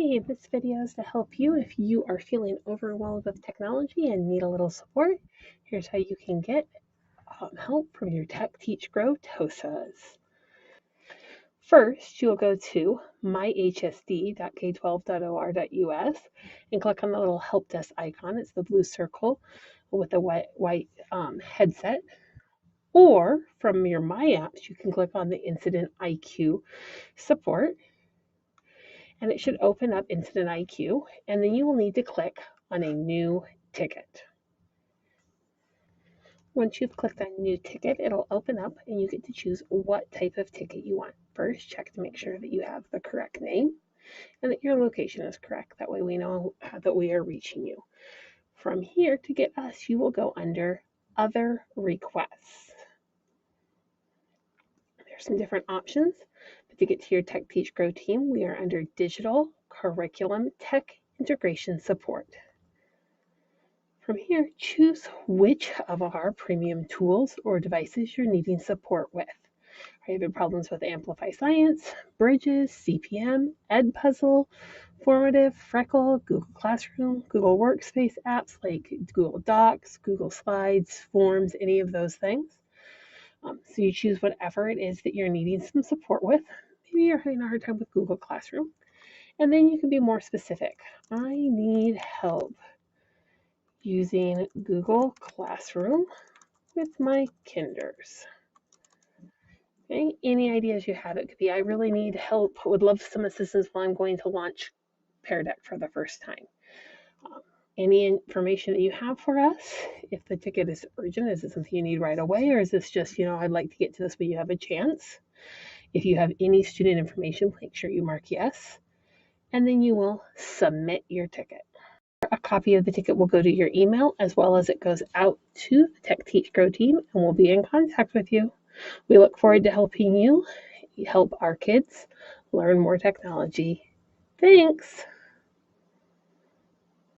Hey, this video is to help you if you are feeling overwhelmed with technology and need a little support. Here's how you can get help from your Tech Teach Grow TOSAs. First, you'll go to myhsd.k12.or.us and click on the little help desk icon. It's the blue circle with the white headset. Or from your My Apps, you can click on the Incident IQ support, and it should open up Incident IQ, and then you will need to click on a new ticket. Once you've clicked on new ticket, it'll open up and you get to choose what type of ticket you want. First, check to make sure that you have the correct name and that your location is correct. That way we know that we are reaching you. From here, to get us, you will go under Other Requests. There's some different options, but to get to your Tech Teach Grow team, we are under Digital Curriculum Tech Integration Support. From here, choose which of our premium tools or devices you're needing support with. Are you having problems with Amplify Science, Bridges, CPM, Edpuzzle, Formative, Freckle, Google Classroom, Google Workspace apps like Google Docs, Google Slides, Forms, any of those things? So you choose whatever it is that you're needing some support with. Maybe you're having a hard time with Google Classroom. And then you can be more specific. I need help using Google Classroom with my kinders. Okay, any ideas you have? It could be, I really need help, would love some assistance while I'm going to launch Pear Deck for the first time. Any information that you have for us, if the ticket is urgent, is it something you need right away, or is this just, I'd like to get to this, but you have a chance? If you have any student information, make sure you mark yes, and then you will submit your ticket. A copy of the ticket will go to your email as well as it goes out to the Tech Teach Grow team, and we'll be in contact with you. We look forward to helping you help our kids learn more technology. Thanks.